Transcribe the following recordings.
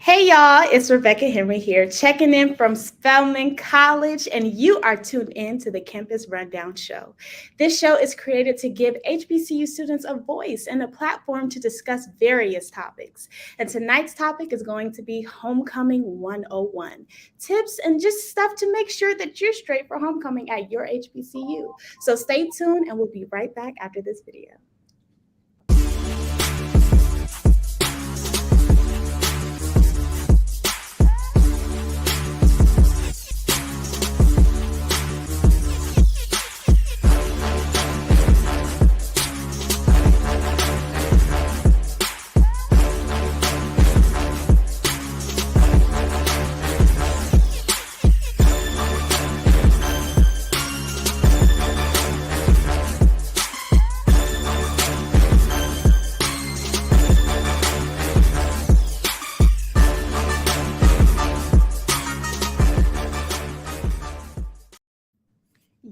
Hey y'all, it's Rebekka Henry here, checking in from Spelman College, and you are tuned in to the Campus Rundown Show. This show is created to give HBCU students a voice and a platform to discuss various topics. And tonight's topic is going to be Homecoming 101 tips and just stuff to make sure that you're straight for homecoming at your HBCU. So stay tuned, and we'll be right back after this video.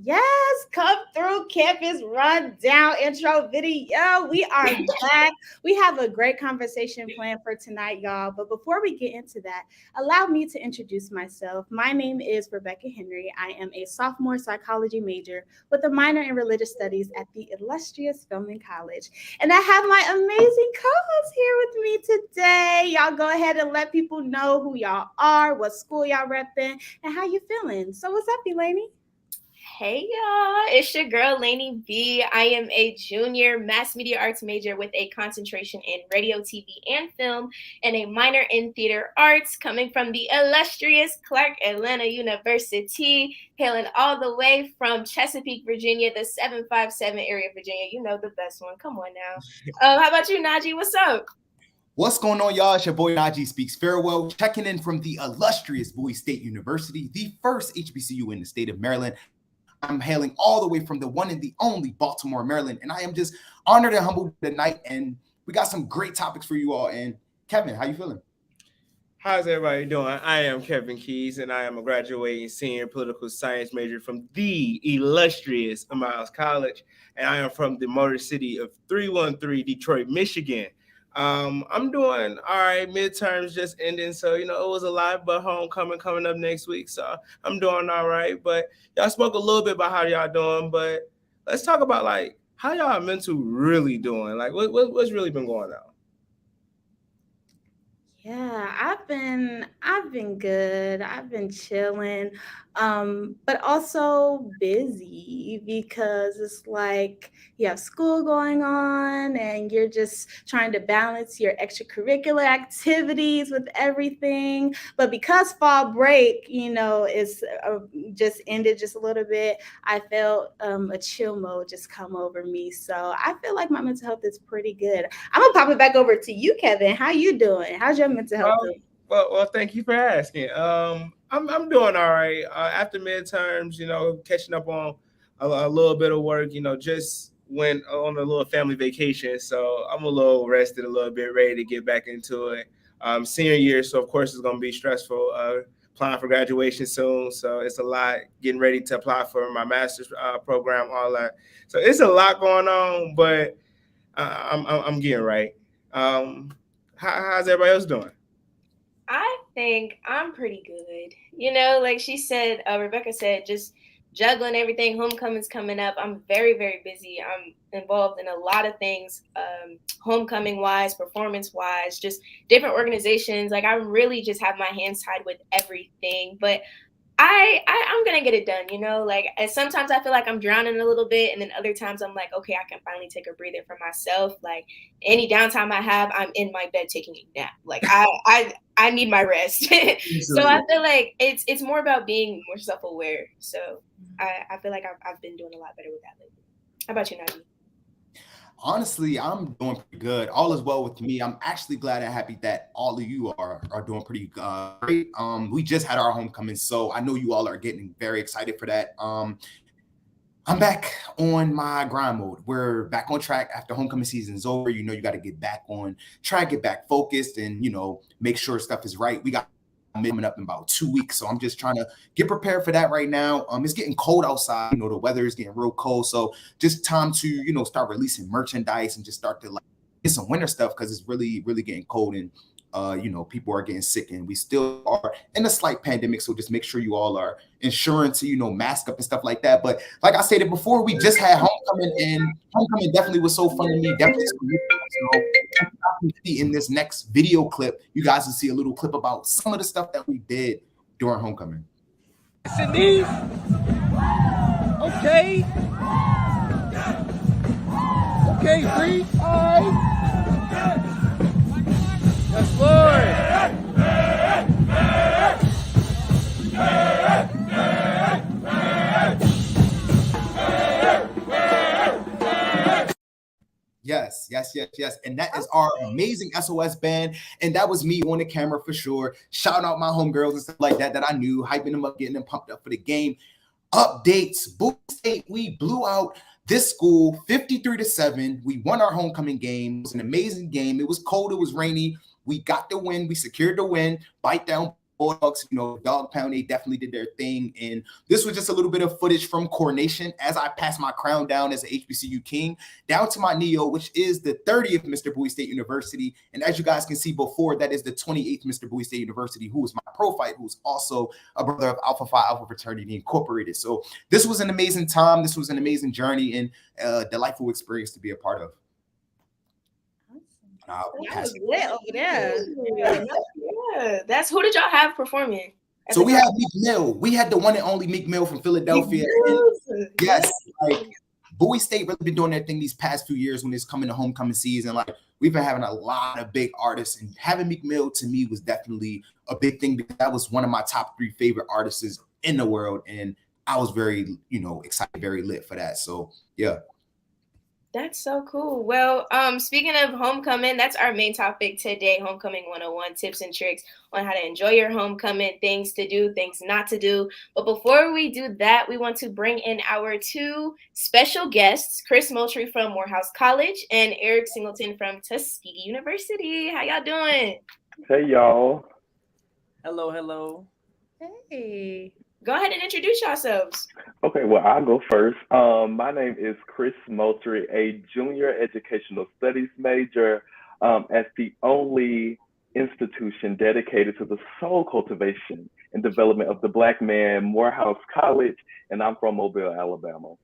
Yes, come through campus rundown intro video. We are back. We have a great conversation planned for tonight, y'all. But before we get into that, allow me to introduce myself. My name is Rebekka Henry. I am a sophomore psychology major with a minor in religious studies at the illustrious Spelman College. And I have my amazing co-host here with me today. Y'all go ahead and let people know who y'all are, what school y'all repping, and how you feeling. So what's up, Elainey? Hey y'all, it's your girl Elainey B. I am a junior mass media arts major with a concentration in radio, TV, and film, and a minor in theater arts, coming from the illustrious Clark Atlanta University, hailing all the way from Chesapeake, Virginia, the 757 area of Virginia. You know, the best one. Come on now. How about you, Najee? What's up? What's going on, y'all? It's your boy Najee Speaks Farewell, checking in from the illustrious Bowie State University, the first HBCU in the state of Maryland. I'm hailing all the way from the one and the only Baltimore, Maryland, and I am just honored and humbled tonight. And we got some great topics for you all. And Kevin, how you feeling? How's everybody doing? I am Kevin Keys, and I am a graduating senior political science major from the illustrious Miles College, and I am from the Motor City of 313, Detroit, Michigan. I'm doing all right. Midterms just ending, so it was a lot, but homecoming coming up next week, so I'm doing all right. But y'all spoke a little bit about how y'all doing, but let's talk about like how y'all mental really doing. Like what's really been going on? Yeah, I've been good. I've been chilling, but also busy because it's like you have school going on and you're just trying to balance your extracurricular activities with everything. But because fall break, is just ended just a little bit, I felt a chill mode just come over me. So I feel like my mental health is pretty good. I'm gonna pop it back over to you, Kevin. How you doing? How's your mental health doing? Well, thank you for asking. I'm doing all right. After midterms, catching up on a little bit of work. Just went on a little family vacation, so I'm a little rested, a little bit ready to get back into it. Senior year, so of course it's gonna be stressful. Applying for graduation soon, so it's a lot. Getting ready to apply for my master's program, all that. So it's a lot going on, but I'm getting right. How's everybody else doing? I think I'm pretty good. Like she said, Rebekka said, just juggling everything. Homecoming's coming up. I'm very, very busy. I'm involved in a lot of things, homecoming wise, performance wise, just different organizations. Like I really just have my hands tied with everything. But I'm gonna get it done, like sometimes I feel like I'm drowning a little bit, and then other times I'm like, okay, I can finally take a breather for myself. Like any downtime I have, I'm in my bed taking a nap. Like I need my rest. So I feel like it's more about being more self-aware. So I feel like I've been doing a lot better with that lately. How about you, Najee? Honestly, I'm doing pretty good. All is well with me. I'm actually glad and happy that all of you are doing pretty great. We just had our homecoming, so I know you all are getting very excited for that. I'm back on my grind mode. We're back on track after homecoming season is over. You got to get back on track, get back focused, and make sure stuff is right. We got coming up in about 2 weeks, so I'm just trying to get prepared for that right now. It's getting cold outside. The weather is getting real cold, so just time to start releasing merchandise and just start to like get some winter stuff because it's really, really getting cold. And people are getting sick, and we still are in a slight pandemic. So just make sure you all are insurance, mask up and stuff like that. But like I stated before, we just had homecoming, and homecoming definitely was so fun to me. Definitely. So see in this next video clip, you guys will see a little clip about some of the stuff that we did during homecoming. Cindy. Okay. Okay, 3, 5. Yes, Lord. Yes. And that is our amazing SOS band. And that was me on the camera for sure. Shouting out my homegirls and stuff like that I knew, hyping them up, getting them pumped up for the game. Updates. Bowie State, we blew out this school 53-7. We won our homecoming game. It was an amazing game. It was cold. It was rainy. We got the win. We secured the win. Bite down Bulldogs, Dog Pound, they definitely did their thing. And this was just a little bit of footage from coronation as I passed my crown down as an HBCU king down to my Neo, which is the 30th Mr. Bowie State University. And as you guys can see before, that is the 28th Mr. Bowie State University, who is my prophyte, who's also a brother of Alpha Phi Alpha Fraternity Incorporated. So this was an amazing time. This was an amazing journey and a delightful experience to be a part of. That was lit over there. Yeah. That's who did y'all have performing? So we had Meek Mill. We had the one and only Meek Mill from Philadelphia. Yes, like Bowie State really been doing their thing these past few years when it's coming to homecoming season. Like we've been having a lot of big artists, and having Meek Mill to me was definitely a big thing because that was one of my top 3 favorite artists in the world, and I was very, excited, very lit for that. So yeah. That's so cool. Well, speaking of homecoming, that's our main topic today, Homecoming 101, tips and tricks on how to enjoy your homecoming, things to do, things not to do. But before we do that, we want to bring in our 2 special guests, Chris Moultrie from Morehouse College and Eric Singleton from Tuskegee University. How y'all doing? Hey, y'all. Hello. Hey. Go ahead and introduce yourselves. Okay, well, I'll go first. My name is Chris Moultrie, a junior educational studies major at the only institution dedicated to the soul cultivation and development of the Black man, Morehouse College, and I'm from Mobile, Alabama.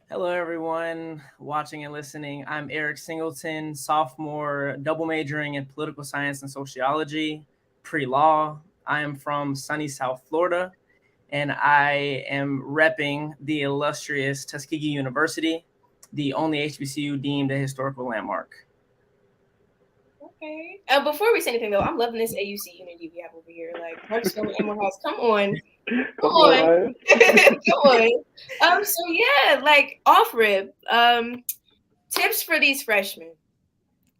Hello, everyone watching and listening. I'm Eric Singleton, sophomore, double majoring in political science and sociology, pre-law. I am from sunny South Florida, and I am repping the illustrious Tuskegee University, the only HBCU deemed a historical landmark. Okay. Before we say anything, though, I'm loving this AUC unity we have over here. Like, Mark Spelman and Morehouse, come on. Come on. So, yeah, like, off-rip, tips for these freshmen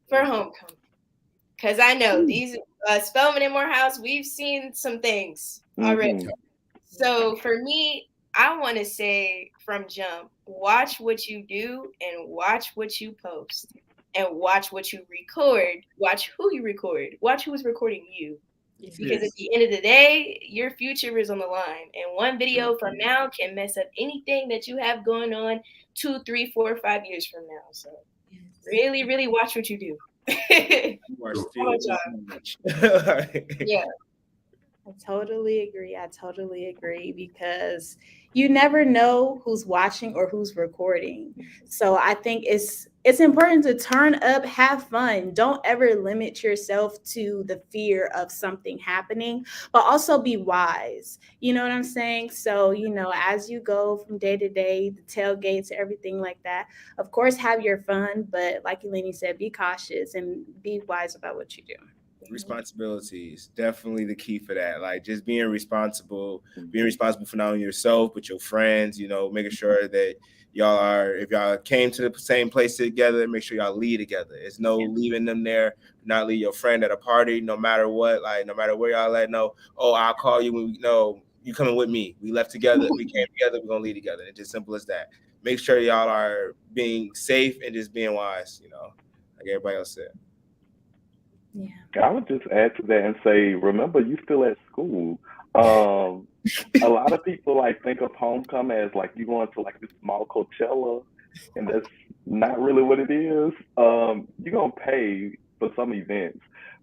for homecoming. Because I know these Spelman and Morehouse, we've seen some things already. So for me, I want to say from jump, watch what you do and watch what you post and watch what you record. Watch who you record. Watch who is recording you. Yes. Because at the end of the day, your future is on the line. And one video from now can mess up anything that you have going on 2, 3, 4, 5 years from now. So really, really watch what you do. Yeah, I totally agree because you never know who's watching or who's recording. So I think it's important to turn up, have fun. Don't ever limit yourself to the fear of something happening, but also be wise. You know what I'm saying? So, as you go from day to day, the tailgates, everything like that, of course, have your fun. But like Elainey said, be cautious and be wise about what you do. Responsibilities, definitely the key for that. Like just being responsible for not only yourself, but your friends, making sure that y'all are, if y'all came to the same place together, make sure y'all leave together. It's no leaving them there, not leave your friend at a party, no matter what, like no matter where y'all at, I'll call you when we know you coming with me. We left together, we came together, we're gonna leave together. It's just simple as that. Make sure y'all are being safe and just being wise, like everybody else said. Yeah. I would just add to that and say, remember, you still at school. A lot of people think of homecoming as you going to this small Coachella, and that's not really what it is. You're gonna pay for some events.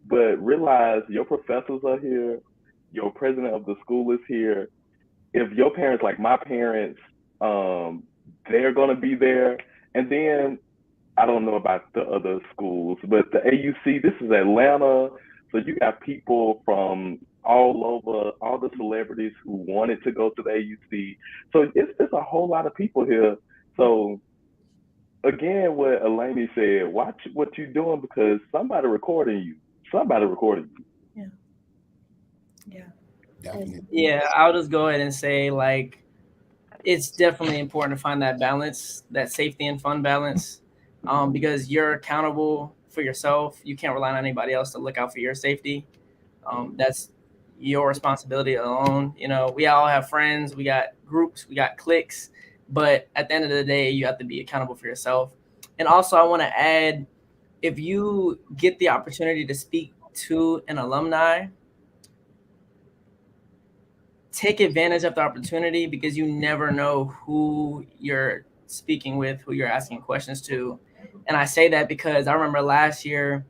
But realize your professors are here, your president of the school is here. If your parents, like my parents, they're gonna be there. And then I don't know about the other schools, but the AUC, this is Atlanta. So you got people from all over, all the celebrities who wanted to go to the AUC. So it's a whole lot of people here. So again, what Elainey said, watch what you're doing because somebody recording you. Somebody recording you. Yeah. Definitely. Yeah, I'll just go ahead and say, like, it's definitely important to find that balance, that safety and fun balance, because you're accountable for yourself. You can't rely on anybody else to look out for your safety. That's your responsibility alone. You know, we all have friends, we got groups, we got cliques, but at the end of the day, you have to be accountable for yourself. And also, I want to add, if you get the opportunity to speak to an alumni, take advantage of the opportunity because you never know who you're speaking with, who you're asking questions to. And I say that because I remember last year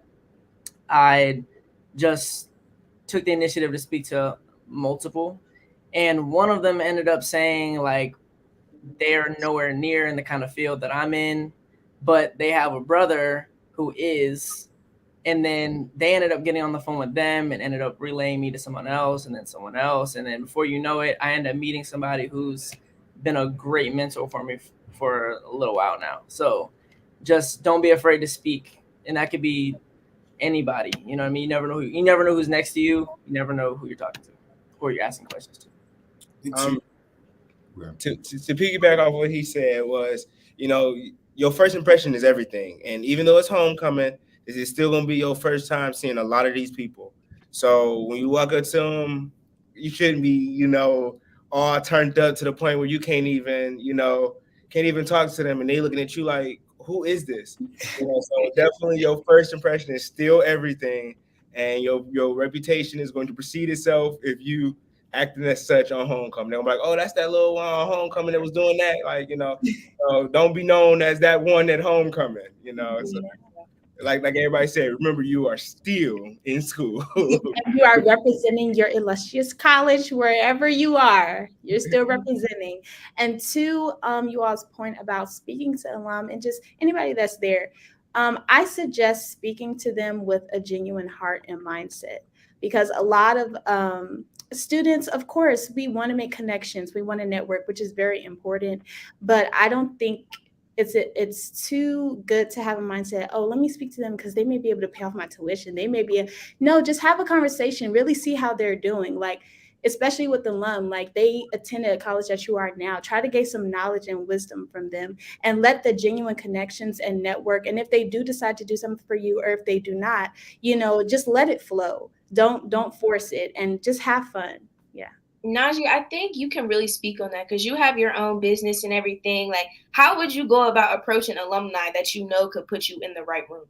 I just took the initiative to speak to multiple, and one of them ended up saying, like, they're nowhere near in the kind of field that I'm in, but they have a brother who is. And then they ended up getting on the phone with them and ended up relaying me to someone else and then someone else. And then before you know it, I ended up meeting somebody who's been a great mentor for me for a little while now. So just don't be afraid to speak. And that could be anybody. You know what I mean? You never know who's next to you. You never know who you're talking to or you're asking questions to. To piggyback off what he said was, you know, your first impression is everything. And even though it's homecoming, this is still going to be your first time seeing a lot of these people. So when you walk up to them, you shouldn't be, you know, all turned up to the point where you can't even talk to them and they looking at you like, who is this? You know, so definitely your first impression is still everything. And your reputation is going to precede itself if you acting as such on homecoming. They're like, oh, that's that little one on homecoming that was doing that. Like, you know, don't be known as that one at homecoming, you know. So, like everybody said, remember you are still in school. And you are representing your illustrious college wherever you are. You're still representing. And to you all's point about speaking to alum and just anybody that's there, I suggest speaking to them with a genuine heart and mindset, because a lot of students, of course, we want to make connections, we want to network, which is very important, but I don't think it's too good to have a mindset, oh, let me speak to them because they may be able to pay off my tuition. They may be no, just have a conversation, really see how they're doing. Like, especially with alum, like they attended a college that you are now, try to gain some knowledge and wisdom from them and let the genuine connections and network. And if they do decide to do something for you, or if they do not, you know, just let it flow. Don't force it and just have fun. Yeah. Najee, I think you can really speak on that because you have your own business and everything. Like, how would you go about approaching alumni that you know could put you in the right room?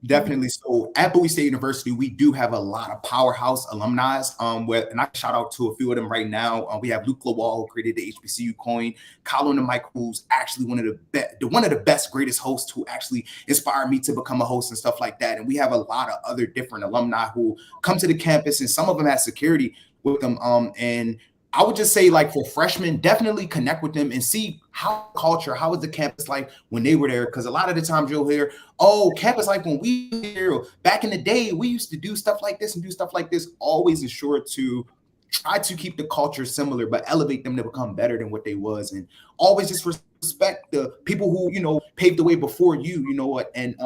Definitely. So at Bowie State University, we do have a lot of powerhouse alumni. And I shout out to a few of them right now. We have Luke Lawal, who created the HBCU coin. Colin and Mike, who's actually one of the best, greatest hosts, who actually inspired me to become a host and stuff like that. And we have a lot of other different alumni who come to the campus, and some of them have security with them. And I would just say, like, for freshmen, definitely connect with them and see how is the campus like when they were there. Because a lot of the times you'll hear, oh, campus like when we were here back in the day, we used to do stuff like this and do stuff like this. Always ensure to try to keep the culture similar, but elevate them to become better than what they was. And always just respect the people who, you know, paved the way before you, you know what. And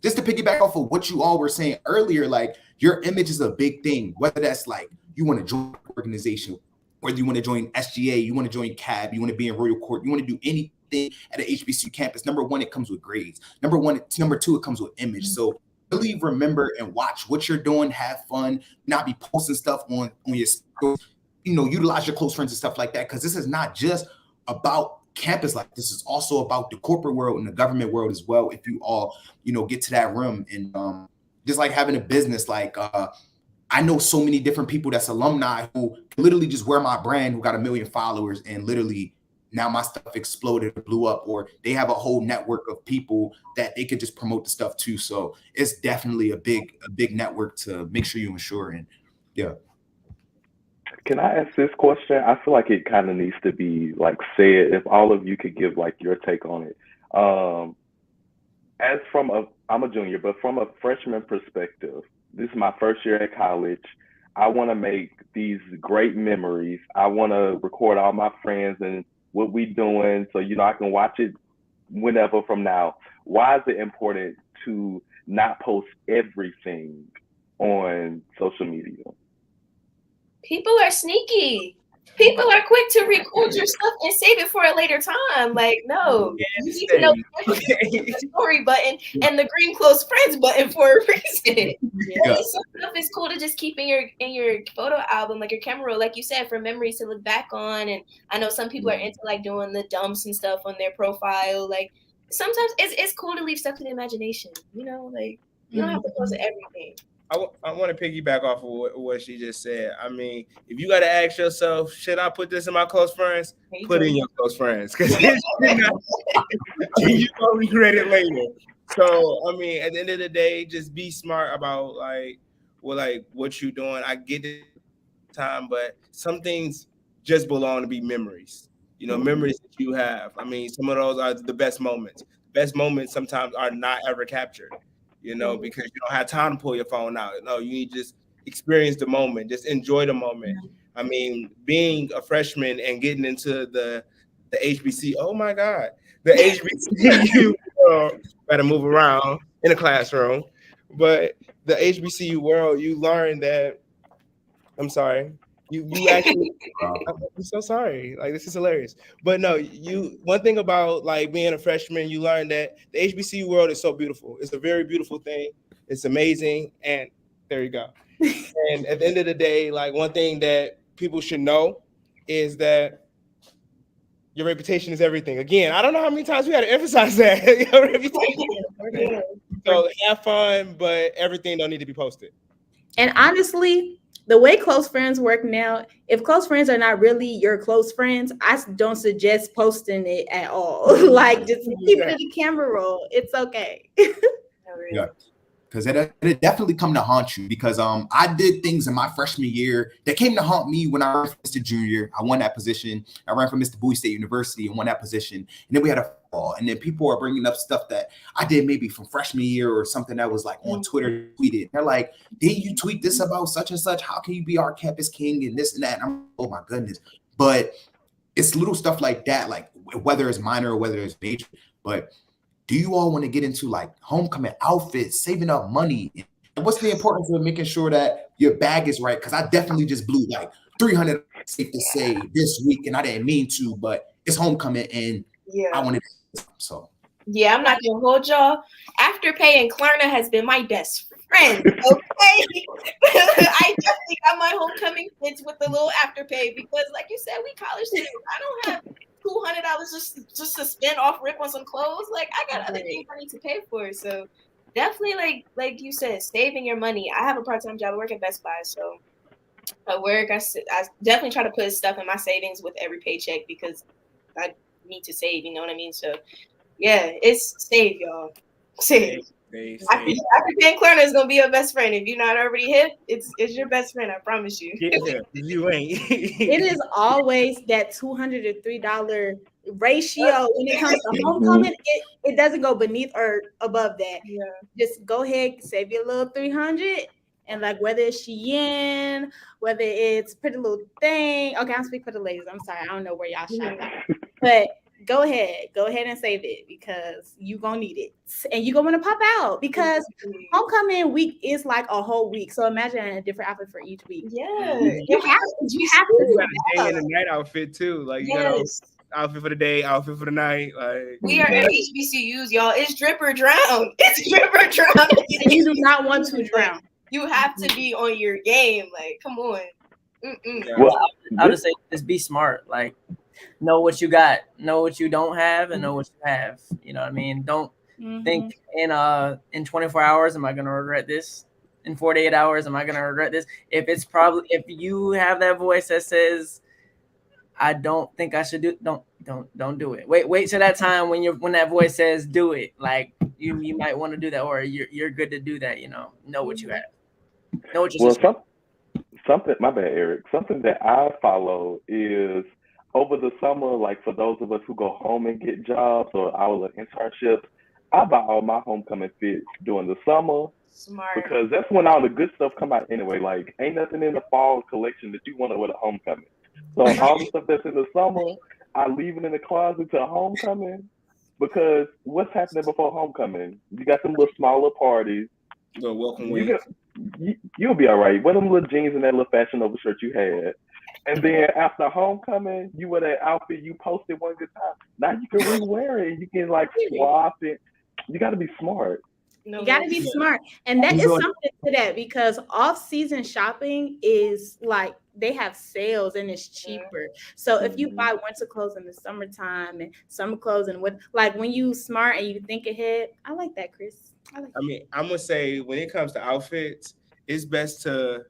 just to piggyback off of what you all were saying earlier, like, your image is a big thing, whether that's like you want to join an organization, whether you want to join SGA, you want to join CAB, you want to be in Royal Court, you want to do anything at an HBCU campus. Number one, it comes with grades. Number two, it comes with image. So really remember and watch what you're doing, have fun, not be posting stuff on your stories, you know, utilize your close friends and stuff like that. Because this is not just about campus life. This is also about the corporate world and the government world as well. If you all, you know, get to that room, and just like having a business, like, I know so many different people that's alumni who literally just wear my brand, who got 1 million followers and literally now my stuff exploded or blew up, or they have a whole network of people that they could just promote the stuff to. So it's definitely a big network to make sure you ensure. And yeah. Can I ask this question? I feel like it kind of needs to be like said. If all of you could give like your take on it. As from I'm a junior, but from a freshman perspective, this is my first year at college. I want to make these great memories. I want to record all my friends and what we doing, so I can watch it whenever from now. Why is it important to not post everything on social media? People are sneaky. People are quick to record your stuff and save it for a later time. Like, no, you need to know the story button and the green close friends button for a reason. Yeah. Some stuff is cool to just keep in your photo album, like your camera roll, like you said, for memories to look back on. And I know some people are into like doing the dumps and stuff on their profile. Like sometimes it's cool to leave stuff to the imagination. Like you don't have to post everything. I want to piggyback off of what she just said. I mean, if you got to ask yourself, should I put this in my close friends? Put it in your close friends, because you gonna regret it later. So, I mean, at the end of the day, just be smart about what you're doing. I get the time, but some things just belong to be memories. Memories that you have. I mean, some of those are the best moments. Best moments sometimes are not ever captured. Because you don't have time to pull your phone out. No, you need to just experience the moment, just enjoy the moment. I mean, being a freshman and getting into the HBC, oh my God, the HBCU, gotta move around in the classroom. But the HBCU world, you learn that, I'm sorry, you actually, I'm so sorry. Like, this is hilarious. But no, one thing about like being a freshman, you learn that the HBCU world is so beautiful. It's a very beautiful thing. It's amazing. And there you go. And at the end of the day, like one thing that people should know is that your reputation is everything. Again, I don't know how many times we got to emphasize that. Your reputation. So have fun, but everything don't need to be posted. And honestly, the way close friends work now, if close friends are not really your close friends, I don't suggest posting it at all. Like, just keep it in the camera roll. It's okay. Yeah, because it definitely come to haunt you. Because I did things in my freshman year that came to haunt me when I ran for Mr. Junior. I won that position. I ran for Mr. Bowie State University and won that position. And then we had a fall. And then people are bringing up stuff that I did maybe from freshman year or something that was like on Twitter tweeted. They're like, did you tweet this about such and such? How can you be our campus king and this and that? And I'm, oh my goodness. But it's little stuff like that, like whether it's minor or whether it's major. But do you all want to get into like homecoming outfits, saving up money? And what's the importance of making sure that your bag is right? Because I definitely just blew like $300, safe to say, this week, and I didn't mean to, but it's homecoming and I wanted to. So yeah, I'm not gonna hold y'all. Afterpay and Klarna has been my best friend. Okay, I definitely got my homecoming fits with the little Afterpay because, like you said, we college students. I don't have $200 just to spend off rip on some clothes. Like, I got other things I need to pay for. So definitely, like you said, saving your money. I have a part-time job. I work at Best Buy, so at work, I definitely try to put stuff in my savings with every paycheck because I need to save. You know what I mean? So yeah, it's save, y'all. Save. Afterpay and Klarna is gonna be your best friend. If you're not already hip, it's your best friend. I promise you. Yeah, you ain't. It is always that $200 to $3 ratio when it comes to homecoming. It doesn't go beneath or above that. Yeah. Just go ahead, save your little $300, and like whether it's Shein, whether it's Pretty Little Thing. Okay, I'm speaking for the ladies. I'm sorry, I don't know where y'all shop at, but go ahead and save it because you gonna need it and you gonna want to pop out because homecoming week is like a whole week. So imagine a different outfit for each week. Yeah, you have to got a day and a night outfit too. Like you got outfit for the day, outfit for the night. Like we are at HBCUs, y'all. It's drip or drown. It's drip or drown. You do not want to drown. You have to be on your game. Like, come on. Well, I would say just be smart. Like, know what you got, know what you don't have, and know what you have. You know what I mean? Don't think in 24 hours, am I gonna regret this? In 48 hours, am I gonna regret this? If you have that voice that says, I don't think I should do. Don't do it. Wait till that time when that voice says do it. Like you might want to do that, or you're good to do that. Know what you have. Know what your Well, system. something, my bad, Eric. Something that I follow is over the summer, like for those of us who go home and get jobs or our internships, I buy all my homecoming fits during the summer Smart. because that's when all the good stuff come out anyway. Like, ain't nothing in the fall collection that you want to wear to homecoming. So all the stuff that's in the summer, I leave it in the closet till homecoming because what's happening before homecoming? You got some little smaller parties. The welcome You week. get, you'll be all right. Wear them little jeans and that little fashion over shirt you had. And then after homecoming, you wear that outfit you posted one good time. Now you can rewear it. You can like swap it. You got to be smart. No, You got to be smart. And that is something to that because off-season shopping is like they have sales and it's cheaper. So if you buy winter clothes in the summertime and summer clothes and like when you smart and you think ahead, I like that, Chris. I mean, I'm gonna say when it comes to outfits, it's best to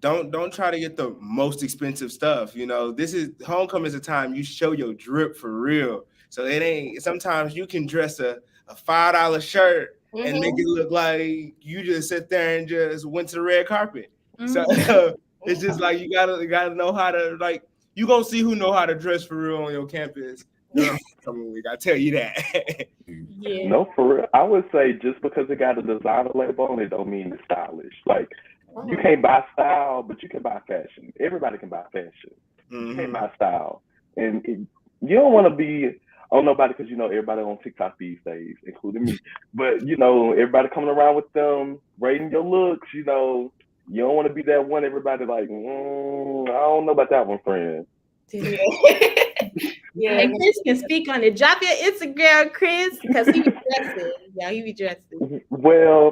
don't try to get the most expensive stuff. This is homecoming is a time you show your drip for real. So it ain't. Sometimes you can dress a $5 shirt and make it look like you just sit there and just went to the red carpet. So it's just like you gotta know how to like. You gonna see who know how to dress for real on your campus. Homecoming week, I tell you that. Yeah. No, for real. I would say just because it got a designer label on it, don't mean it's stylish. Like you can't buy style, but you can buy fashion. Everybody can buy fashion. You can't buy style, and you don't want to be on nobody because everybody on TikTok these days, including me. But everybody coming around with them rating your looks. You don't want to be that one. Everybody like, I don't know about that one, friend. Yeah, and Chris can speak on it. Drop your Instagram, Chris, because he be dressing. Yeah, he be dressing. Well,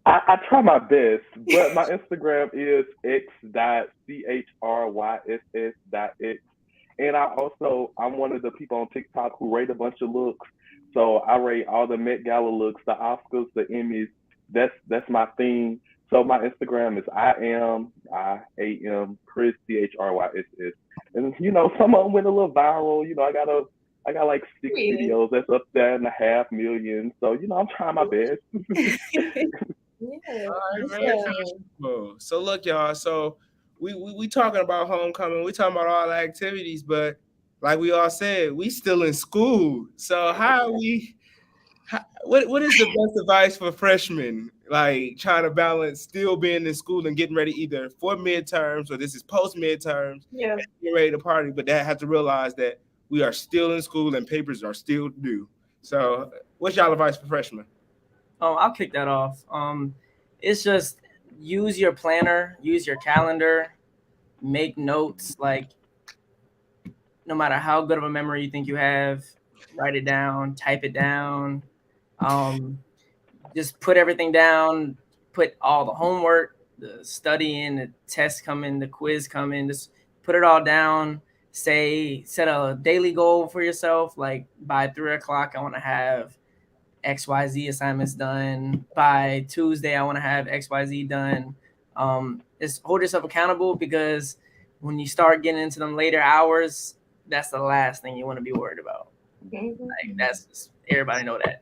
I try my best, but my Instagram is x.chryss.x. And I'm one of the people on TikTok who rate a bunch of looks. So I rate all the Met Gala looks, the Oscars, the Emmys. That's my thing. So my Instagram is I am Chris CHRYSS. And some of them went a little viral. I got like 6 videos that's up there in the 500,000. So I'm trying my best. So look, y'all. So we talking about homecoming. We talking about all the activities, but like we all said, we still in school. So what is the best advice for freshmen? Like trying to balance still being in school and getting ready either for midterms or this is post midterms. Yeah, getting ready to party, but they have to realize that we are still in school and papers are still due. So, what's y'all advice for freshmen? I'll kick that off. It's just use your planner, use your calendar, make notes. Like, no matter how good of a memory you think you have, write it down, type it down. Just put everything down. Put all the homework, the studying, the tests coming, the quiz coming. Just put it all down. Set a daily goal for yourself. Like by 3:00, I want to have XYZ assignments done. By Tuesday, I want to have XYZ done. Just hold yourself accountable because when you start getting into them later hours, that's the last thing you want to be worried about. Like that's everybody know that.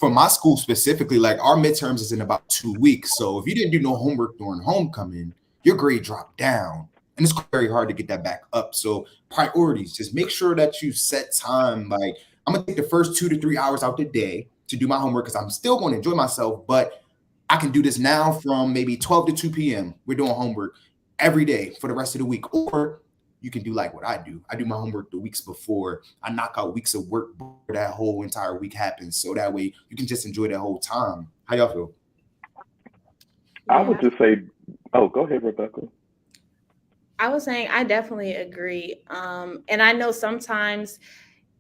For my school specifically, like our midterms is in about 2 weeks. So if you didn't do no homework during homecoming, your grade dropped down. And it's very hard to get that back up. So priorities, just make sure that you set time. Like I'm gonna take the first 2 to 3 hours out the day to do my homework because I'm still going to enjoy myself, but I can do this now from maybe 12 to 2 p.m. We're doing homework every day for the rest of the week. Or you can do like what I do. I do my homework the weeks before. I knock out weeks of work before that whole entire week happens. So that way you can just enjoy that whole time. How y'all feel? I would just say, go ahead, Rebekka. I was saying I definitely agree. And I know sometimes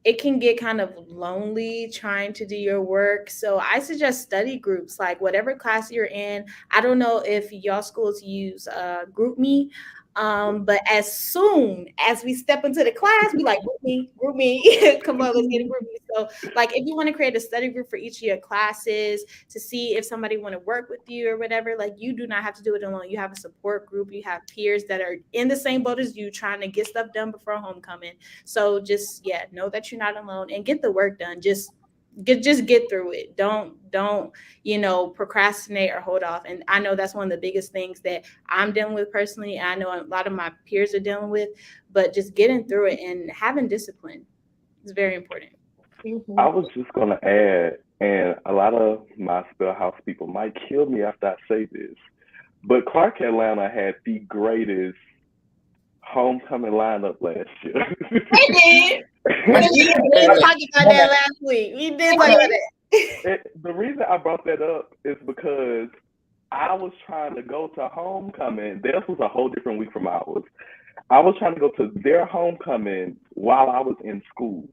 it can get kind of lonely trying to do your work. So I suggest study groups, like whatever class you're in. I don't know if y'all schools use GroupMe, But as soon as we step into the class, we like group me, come on, let's get a group me. So like if you want to create a study group for each of your classes to see if somebody want to work with you or whatever, like you do not have to do it alone. You have a support group, you have peers that are in the same boat as you trying to get stuff done before homecoming. So just know that you're not alone and get the work done. Just get through it. Don't procrastinate or hold off. And I know that's one of the biggest things that I'm dealing with personally. I know a lot of my peers are dealing with, but just getting through it and having discipline is very important. I was just gonna add, and a lot of my Spellhouse people might kill me after I say this, but Clark Atlanta had the greatest homecoming lineup last year. We did talk about that last week. We did talk about that. The reason I brought that up is because I was trying to go to homecoming. Theirs was a whole different week from ours. I was trying to go to their homecoming while I was in school.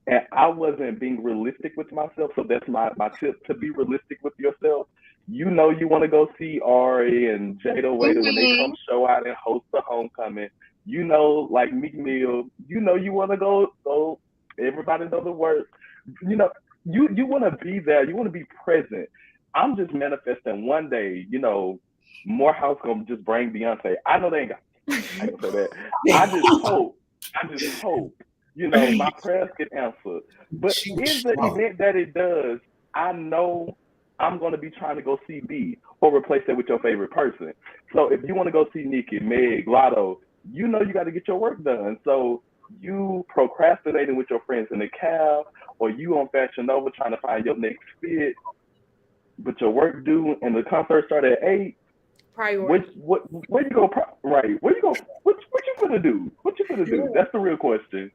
And I wasn't being realistic with myself. So that's my tip, to be realistic with yourself. You know you want to go see Ari and Jada Waiter when they come show out and host the homecoming. You know, like Meek Mill, you know you want to go, everybody know the words. You know, you want to be there. You want to be present. I'm just manifesting one day, Morehouse going to just bring Beyonce. I know they ain't got, I can say that. I just hope, my prayers get answered. But in the event that it does, I know I'm going to be trying to go see B or replace that with your favorite person. So if you want to go see Nikki, Meg, Lotto, you got to get your work done. So you procrastinating with your friends in the cab, or you on Fashion Nova trying to find your next fit, but your work due and the concert start at 8. Priority. Where you go? Right. Where you go? What you gonna do? What you gonna do? That's the real question.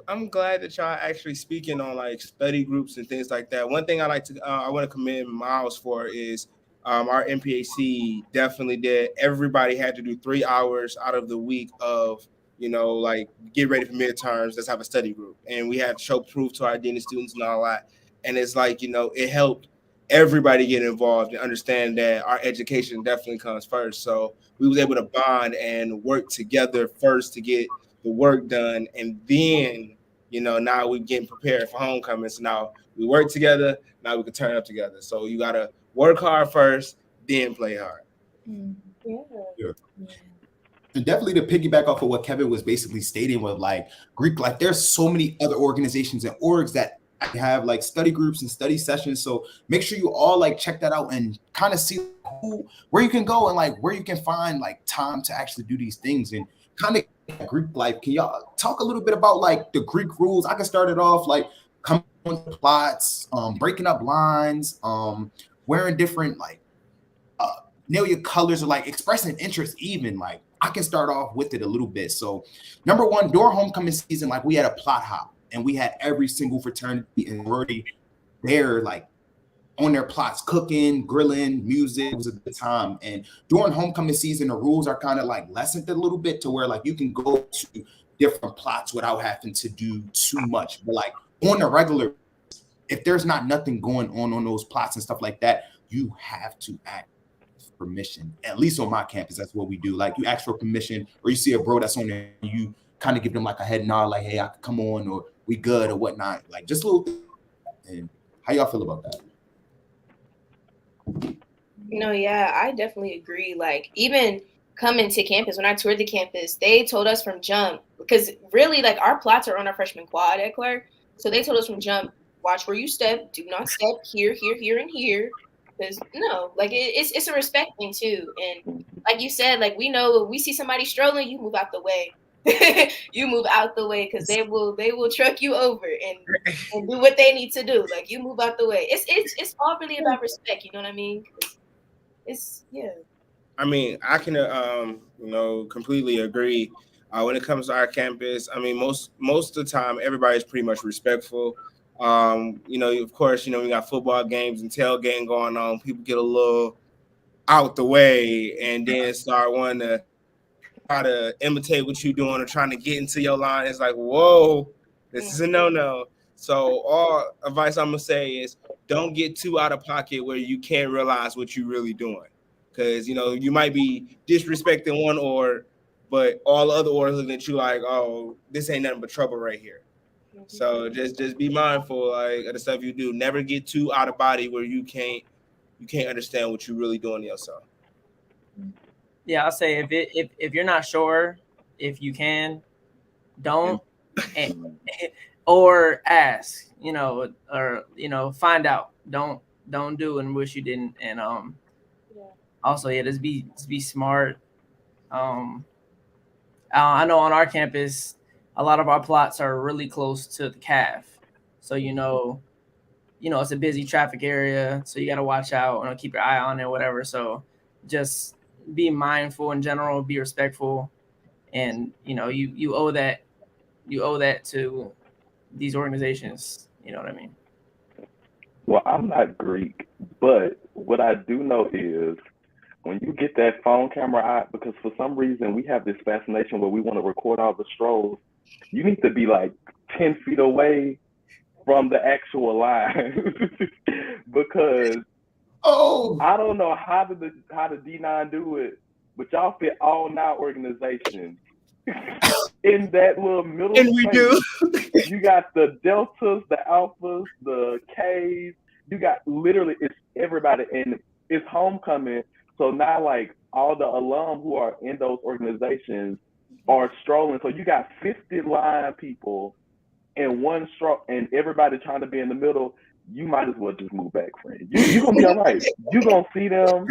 I'm glad that y'all actually speaking on like study groups and things like that. One thing I want to commend Miles for is our MPAC definitely did. Everybody had to do 3 hours out of the week of like get ready for midterms. Let's have a study group, and we had to show proof to our dean of students and all that. And it's like it helped everybody get involved and understand that our education definitely comes first. So we was able to bond and work together first to get the work done, and then now we're getting prepared for homecoming. So now we work together, now we can turn up together. So you gotta work hard first, then play hard. Yeah. And definitely to piggyback off of what Kevin was basically stating with like Greek life, there's so many other organizations and orgs that have like study groups and study sessions. So make sure you all like check that out and kind of see where you can go and like where you can find like time to actually do these things and kind of Greek life. Can y'all talk a little bit about like the Greek rules? I can start it off like coming on plots, breaking up lines, wearing different like nail your colors, or like expressing interest even. Like I can start off with it a little bit. So number one, during homecoming season, like we had a plot hop and we had every single fraternity and sorority there like on their plots, cooking, grilling, music. It was a good time. And during homecoming season, the rules are kind of like lessened a little bit to where like you can go to different plots without having to do too much. But like on the regular, if there's nothing going on those plots and stuff like that, you have to ask permission. At least on my campus, that's what we do. Like you ask for permission, or you see a bro that's on there, you kind of give them like a head nod, like, hey, I can come on, or we good or whatnot. Like just a little thing. And how y'all feel about that? Yeah, I definitely agree. Like even coming to campus, when I toured the campus, they told us from jump, because really like our plots are on our freshman quad at Clark. So they told us from jump, watch where you step, do not step here, here, here, and here. Because it's a respect thing too. And like you said, like we see somebody strolling, you move out the way. You move out the way, because they will truck you over and do what they need to do. Like you move out the way. It's all really about respect. You know what I mean? I mean, I can completely agree. When it comes to our campus, I mean, most of the time, everybody's pretty much respectful. Of course, we got football games and tailgating going on. People get a little out the way and then start wanting to try to imitate what you're doing or trying to get into your line. It's like, whoa, this is a no-no. So all advice I'm going to say is don't get too out of pocket where you can't realize what you're really doing. Because, you might be disrespecting one or but all the other orders looking at you like, oh, this ain't nothing but trouble right here. So just be mindful like of the stuff you do. Never get too out of body where you can't understand what you're really doing to yourself. Yeah, I'll say if you're not sure if you can, don't or ask, or find out. Don't do and wish you didn't. And also just be smart. I know on our campus, a lot of our plots are really close to the CAF, so it's a busy traffic area, so you got to watch out and keep your eye on it, whatever. So just be mindful in general, be respectful, and you owe that to these organizations. You know what I mean? Well, I'm not Greek, but what I do know is when you get that phone camera out, because for some reason we have this fascination where we want to record all the strolls, you need to be like 10 feet away from the actual line. Because I don't know how the D9 do it, but y'all fit all 9 organizations in that little middle And we space. do. You got the deltas, the alphas, the Ks. You got literally it's everybody, and it's homecoming. So now, like all the alum who are in those organizations are strolling. So you got 50 line people and one stroke, and everybody trying to be in the middle. You might as well just move back, friend. You gonna be all right. You gonna see them.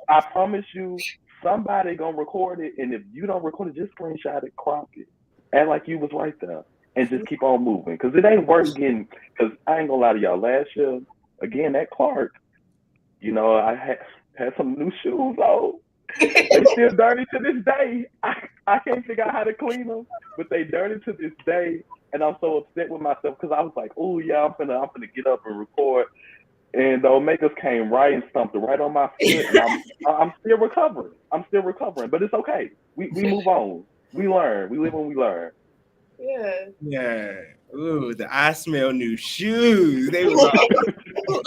I promise you, somebody gonna record it, and if you don't record it, just screenshot it, crop it, act like you was right there, and just keep on moving. Cause it ain't worth getting. Cause I ain't gonna lie to y'all. Last year, again, that Clark, I had some new shoes on. They still dirty to this day. I can't figure out how to clean them, but they dirty to this day. And I'm so upset with myself because I was like, oh yeah, I'm finna get up and record. And the Omegas came right and stumped it right on my foot. And I'm still recovering. But it's okay. We move on. We learn. We live and we learn. Yeah. Ooh, I smell new shoes. They was all.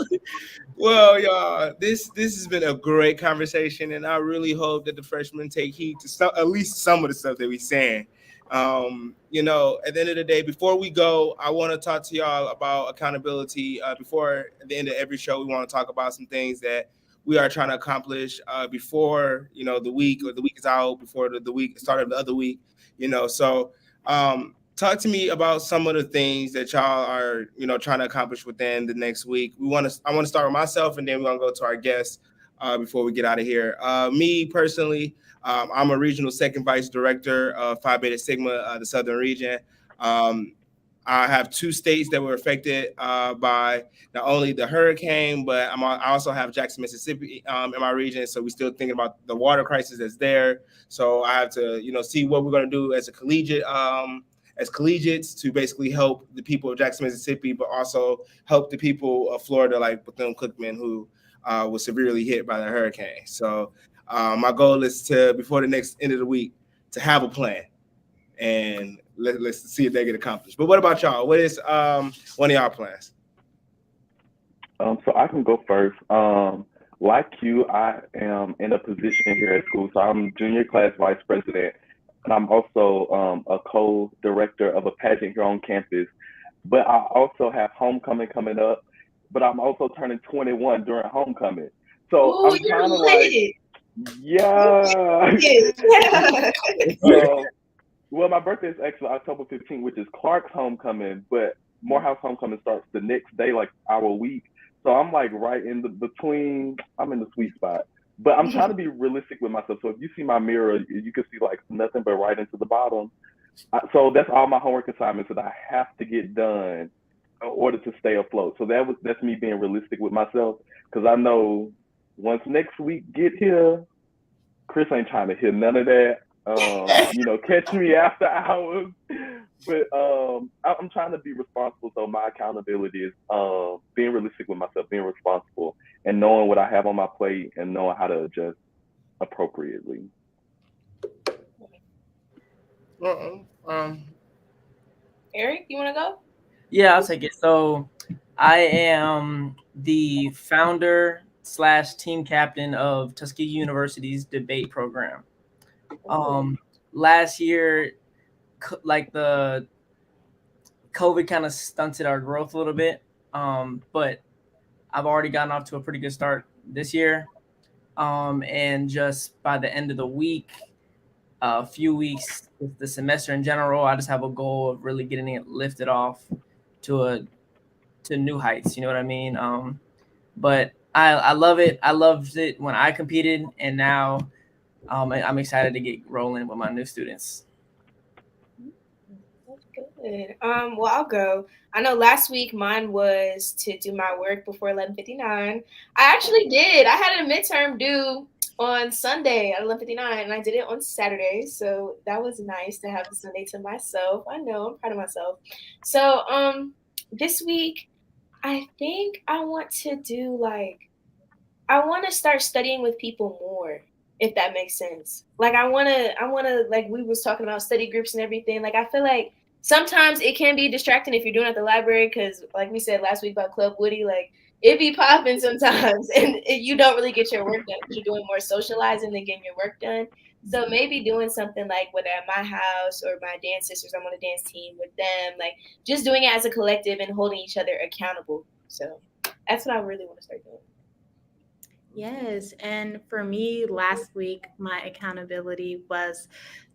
Well, y'all, this has been a great conversation, and I really hope that the freshmen take heed to at least some of the stuff that we're saying. At the end of the day, before we go, I want to talk to y'all about accountability. Before at the end of every show, we want to talk about some things that we are trying to accomplish before the week is out, before the week start of the other week. Talk to me about some of the things that y'all are trying to accomplish within the next week. I want to start with myself, and then we're gonna go to our guests before we get out of here. Me personally, I'm a regional second vice director of Phi Beta Sigma, the Southern region. I have 2 states that were affected by not only the hurricane, but I also have Jackson, Mississippi in my region. So we're still thinking about the water crisis that's there. So I have to, see what we're going to do as a collegiate, as collegiates to basically help the people of Jackson, Mississippi, but also help the people of Florida, like Bethune-Cookman, who was severely hit by the hurricane. So my goal is to, before the next end of the week, to have a plan. And let's see if they get accomplished. But what about y'all? What is one of y'all plans? So I can go first. Like you, I am in a position here at school. So I'm junior class vice president, and I'm also a co-director of a pageant here on campus. But I also have homecoming coming up. But I'm also turning 21 during homecoming. So I'm kind of like, yeah. Well, my birthday is actually October 15th, which is Clark's homecoming, but Morehouse homecoming starts the next day, like our week. So I'm like right in between. I'm in the sweet spot, but I'm trying to be realistic with myself. So if you see my mirror, you can see like nothing but right into the bottom. So that's all my homework assignments that I have to get done in order to stay afloat. So that's me being realistic with myself, because I know once next week get here, Chris ain't trying to hear none of that. Catch me after hours. But I'm trying to be responsible. So my accountability is being realistic with myself, being responsible, and knowing what I have on my plate and knowing how to adjust appropriately. Eric, you want to go? Yeah, I'll take it. So I am the founder / team captain of Tuskegee University's debate program. last year, like the COVID kind of stunted our growth a little bit. But I've already gotten off to a pretty good start this year. And just by the end of the week, a few weeks with the semester in general, I just have a goal of really getting it lifted off to new heights. You know what I mean? But I love it. I loved it when I competed, and now I'm excited to get rolling with my new students. That's good. Well, I'll go. I know last week mine was to do my work before 11:59. I actually did. I had a midterm due on Sunday at 11:59, and I did it on Saturday. So that was nice to have the Sunday to myself. I know, I'm proud of myself. So this week I think I want to do I want to start studying with people more, if that makes sense. Like I want to like we was talking about study groups and everything. Like I feel like sometimes it can be distracting if you're doing it at the library because like we said last week about Club Woody, like it be popping sometimes and you don't really get your work done because you're doing more socializing than getting your work done. So maybe doing something like whether at my house or my dance sisters, I'm on a dance team with them, like just doing it as a collective and holding each other accountable. So that's what I really want to start doing. Yes, and for me, last week, my accountability was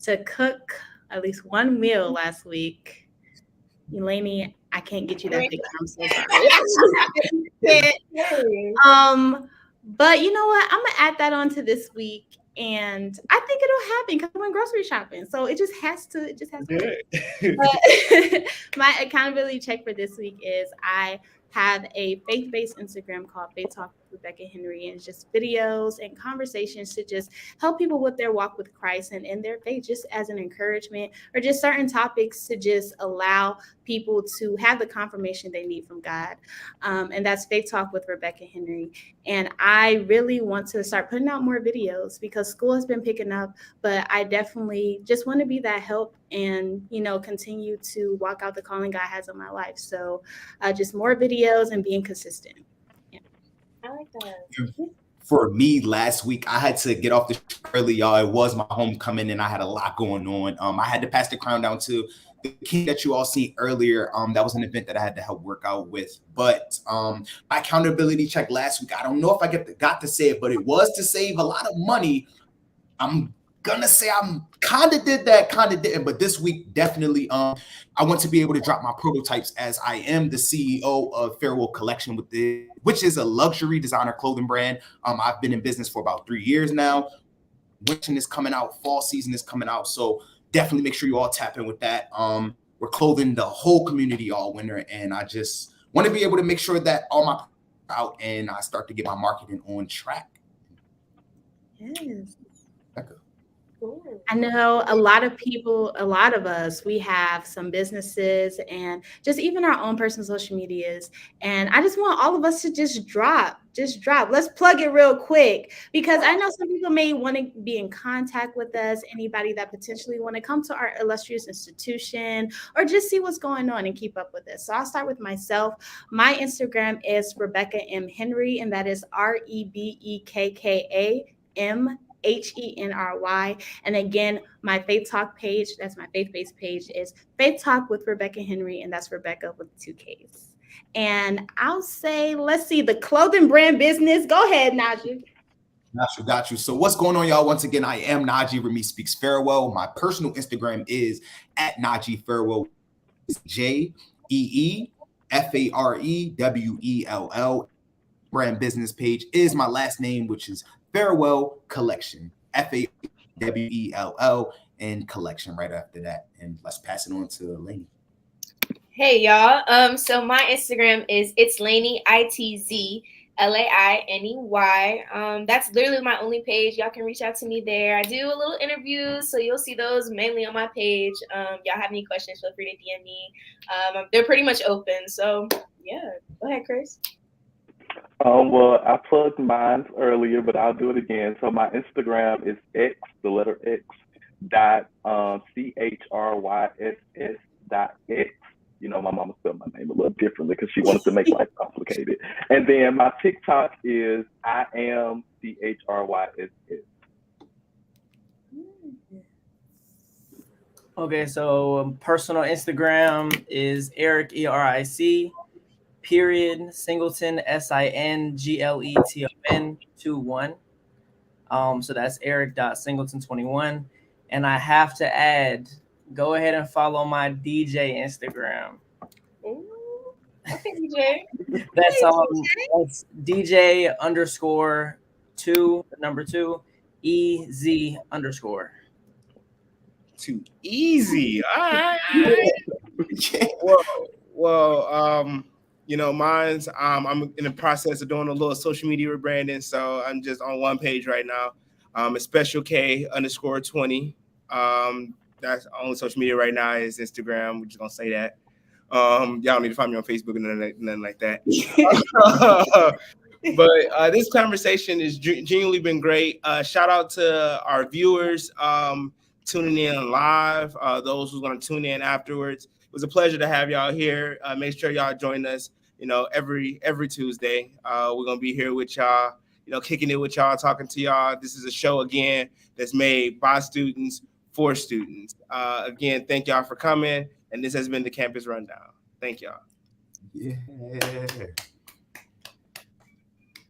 to cook at least one meal last week. Elainey, I can't get you that picture. I'm so sorry. But you know what? I'm gonna add that on to this week, and I think it'll happen because I went grocery shopping. So it just has to. It just has to. But my accountability check for this week is I have a faith-based Instagram called Faith Talk with Rebekka Henry, and it's just videos and conversations to just help people with their walk with Christ and in their faith, just as an encouragement, or just certain topics to just allow people to have the confirmation they need from God. And that's Faith Talk with Rebekka Henry. And I really want to start putting out more videos because school has been picking up, but I definitely just want to be that help and, you know, continue to walk out the calling God has on my life. So just more videos and being consistent. Yeah. I like that. For me, last week, I had to get off the early, y'all. It was my homecoming and I had a lot going on. I had to pass the crown down to the king that you all seen earlier. That was an event that I had to help work out with. But my accountability check last week, I don't know if I got to say it, but it was to save a lot of money. I'm gonna say I'm kind of did that, kind of didn't, but this week definitely I want to be able to drop my prototypes as I am the CEO of Farewell Collection which is a luxury designer clothing brand. I've been in business for about 3 years now. Winter is coming out, fall season is coming out, so definitely make sure you all tap in with that. We're clothing the whole community all winter, and I just want to be able to make sure that all my out and I start to get my marketing on track. Yes. Okay. I know a lot of people, a lot of us, we have some businesses and just even our own personal social medias. And I just want all of us to just drop. Let's plug it real quick because I know some people may want to be in contact with us, anybody that potentially want to come to our illustrious institution or just see what's going on and keep up with us. So I'll start with myself. My Instagram is Rebekka M. Henry, and that is RebekkaMHenry. And again, my Faith Talk page, that's my faith-based page, is Faith Talk with Rebekka Henry, and that's Rebekka with 2 Ks. And I'll say, let's see, the clothing brand business. Go ahead, Najee. Got you. So what's going on, y'all? Once again, I am Najee Remy Speaks Farewell. My personal Instagram is at Najee Farewell. JeeFarewell. Brand business page is my last name, which is Farewell Collection. FAWELL and collection right after that. And let's pass it on to Elainey. Hey y'all. So my Instagram is it's Elainey, ITZLAINEY. That's literally my only page. Y'all can reach out to me there. I do a little interviews, so you'll see those mainly on my page. Y'all have any questions, feel free to DM me. They're pretty much open. So yeah, go ahead, Chris. Well, I plugged mine earlier, but I'll do it again. So my Instagram is X, the letter X, dot CHRYSS dot X. You know, my mama spelled my name a little differently because she wanted to make life complicated. And then my TikTok is I am CHRYSS. Okay, so personal Instagram is Eric ERIC period Singleton SINGLETON 21. So that's Eric.Singleton21. And I have to add, go ahead and follow my DJ Instagram. Ooh, okay, DJ. That's Hey, that's DJ underscore 2, the number 2, EZ underscore. Too easy. All right. Well, mine's I'm in the process of doing a little social media rebranding, so I'm just on one page right now. It's special K underscore 20. That's only social media right now is Instagram. We're just gonna say that. Y'all don't need to find me on Facebook and nothing like that. But this conversation has genuinely been great. Shout out to our viewers tuning in live, those who's going to tune in afterwards. It was a pleasure to have y'all here. Make sure y'all join us, every Tuesday. We're going to be here with y'all, kicking it with y'all, talking to y'all. This is a show, again, that's made by students for students. Again, thank y'all for coming. And this has been the Campus Rundown. Thank y'all. Yeah.